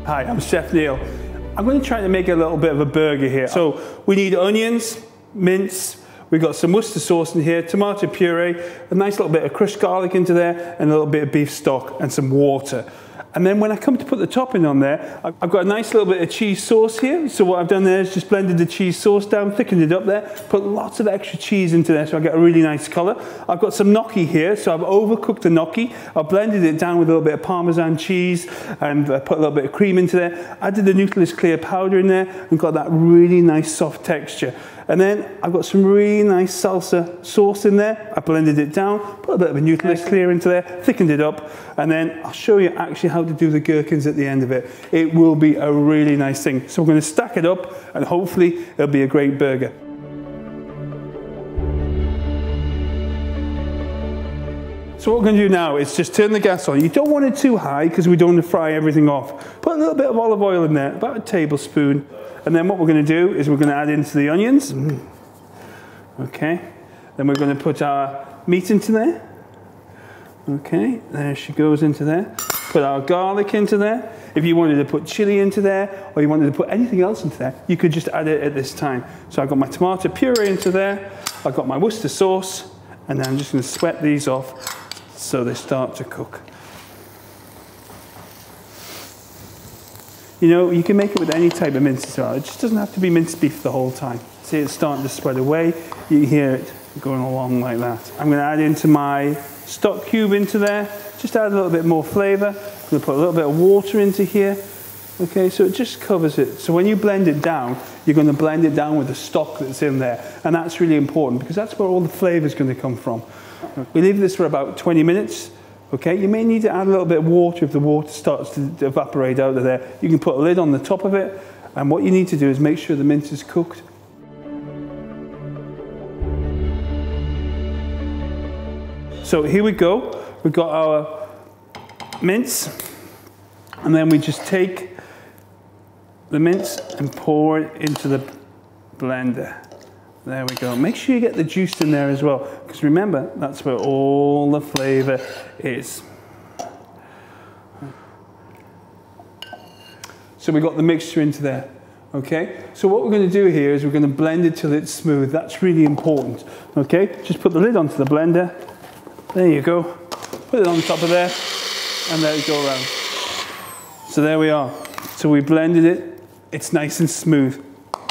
Hi, I'm Chef Neil. I'm going to try to make a little bit of a burger here. So we need onions, mince, we've got some Worcester sauce in here, tomato puree, a nice little bit of crushed garlic into there, and a little bit of beef stock and some water. And then when I come to put the topping on there, I've got a nice little bit of cheese sauce here. So what I've done there is just blended the cheese sauce down, thickened it up there, put lots of extra cheese into there so I get a really nice colour. I've got some gnocchi here, so I've overcooked the gnocchi. I've blended it down with a little bit of Parmesan cheese and put a little bit of cream into there. Added the Nutilis clear powder in there and got that really nice soft texture. And then I've got some really nice salsa sauce in there. I blended it down, put a bit of a Nutilis clear into there, thickened it up, and then I'll show you actually how to do the gherkins at the end of it. It will be a really nice thing. So we're going to stack it up and hopefully it'll be a great burger. So what we're going to do now is just turn the gas on. You don't want it too high because we don't want to fry everything off. Put a little bit of olive oil in there, about a tablespoon. And then what we're going to do is we're going to add into the onions. Okay. Then we're going to put our meat into there. Okay, there she goes into there. Put our garlic into there. If you wanted to put chili into there, or you wanted to put anything else into there, you could just add it at this time. So I've got my tomato puree into there. I've got my Worcester sauce. And then I'm just going to sweat these off so they start to cook. You know, you can make it with any type of mince as well. It just doesn't have to be minced beef the whole time. See, it's starting to spread away. You can hear it going along like that. I'm going to add into my stock cube into there. Just add a little bit more flavour. I'm going to put a little bit of water into here. Okay, so it just covers it. So when you blend it down, you're going to blend it down with the stock that's in there. And that's really important because that's where all the flavour is going to come from. We leave this for about 20 minutes. Okay, you may need to add a little bit of water if the water starts to evaporate out of there. You can put a lid on the top of it, and what you need to do is make sure the mince is cooked. So here we go. We've got our mince, and then we just take the mince and pour it into the blender. There we go. Make sure you get the juice in there as well, because remember, that's where all the flavour is. So we've got the mixture into there. Okay, so what we're going to do here is we're going to blend it till it's smooth. That's really important. Okay, just put the lid onto the blender. There you go. Put it on top of there, and let it go around. So there we are. So we blended it. It's nice and smooth.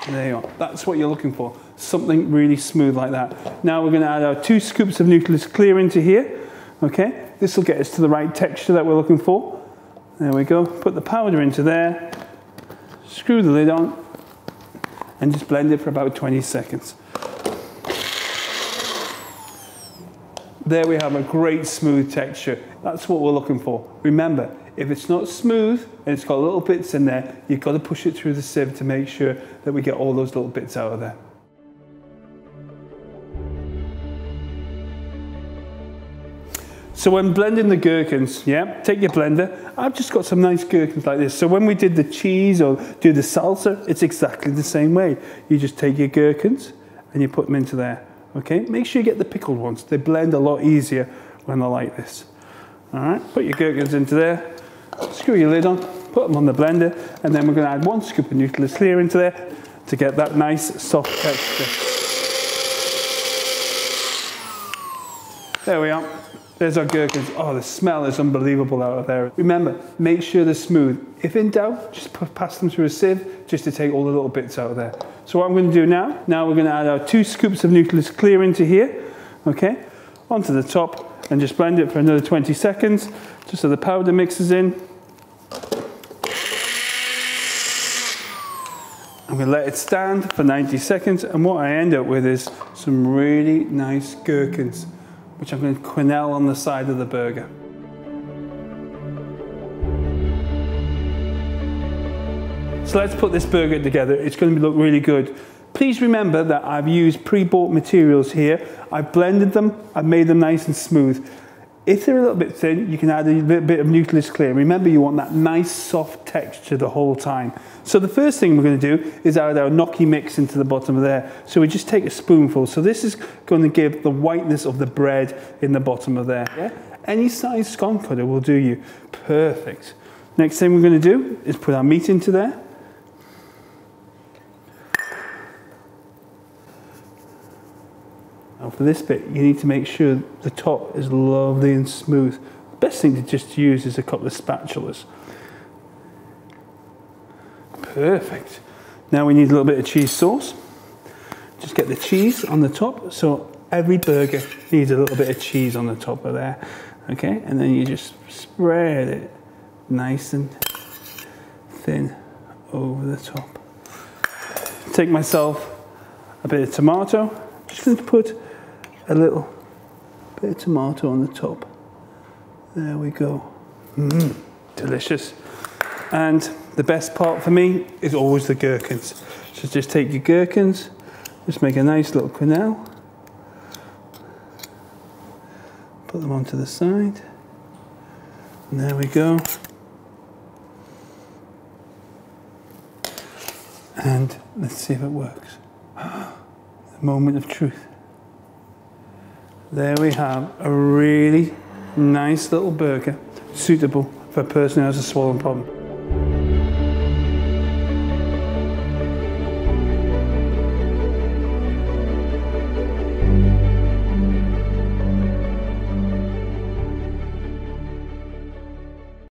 And there you are. That's what you're looking for. Something really smooth like that. Now we're going to add our 2 scoops of Nutilis clear into here. Okay, this will get us to the right texture that we're looking for. There we go. Put the powder into there. Screw the lid on. And just blend it for about 20 seconds. There we have a great smooth texture. That's what we're looking for. Remember, if it's not smooth and it's got little bits in there, you've got to push it through the sieve to make sure that we get all those little bits out of there. So when blending the gherkins, yeah, take your blender. I've just got some nice gherkins like this. So when we did the cheese or do the salsa, it's exactly the same way. You just take your gherkins and you put them into there. Okay, make sure you get the pickled ones. They blend a lot easier when they're like this. All right, put your gherkins into there. Screw your lid on, put them on the blender, and then we're going to add 1 scoop of Nutilis clear into there to get that nice soft texture. There we are. There's our gherkins. Oh, the smell is unbelievable out of there. Remember, make sure they're smooth. If in doubt, just pass them through a sieve just to take all the little bits out of there. So what I'm going to do now we're going to add our 2 scoops of Nutilis clear into here, okay, onto the top, and just blend it for another 20 seconds, just so the powder mixes in. I'm going to let it stand for 90 seconds, and what I end up with is some really nice gherkins, which I'm going to quenelle on the side of the burger. So let's put this burger together. It's going to look really good. Please remember that I've used pre-bought materials here. I've blended them, I've made them nice and smooth. If they're a little bit thin, you can add a little bit of Nutilis clear. Remember, you want that nice soft texture the whole time. So the first thing we're going to do is add our gnocchi mix into the bottom of there. So we just take a spoonful. So this is going to give the whiteness of the bread in the bottom of there. Yeah? Any size scone cutter will do you. Perfect. Next thing we're going to do is put our meat into there. Now for this bit, you need to make sure the top is lovely and smooth. The best thing to just use is a couple of spatulas. Perfect. Now we need a little bit of cheese sauce. Just get the cheese on the top. So every burger needs a little bit of cheese on the top of there. Okay, and then you just spread it nice and thin over the top. Take myself a bit of tomato. Just going to put a little bit of tomato on the top. There we go. Delicious. And the best part for me is always the gherkins. So just take your gherkins, just make a nice little quenelle. Put them onto the side. And there we go. And let's see if it works. The moment of truth. There we have a really nice little burger, suitable for a person who has a swallowing problem.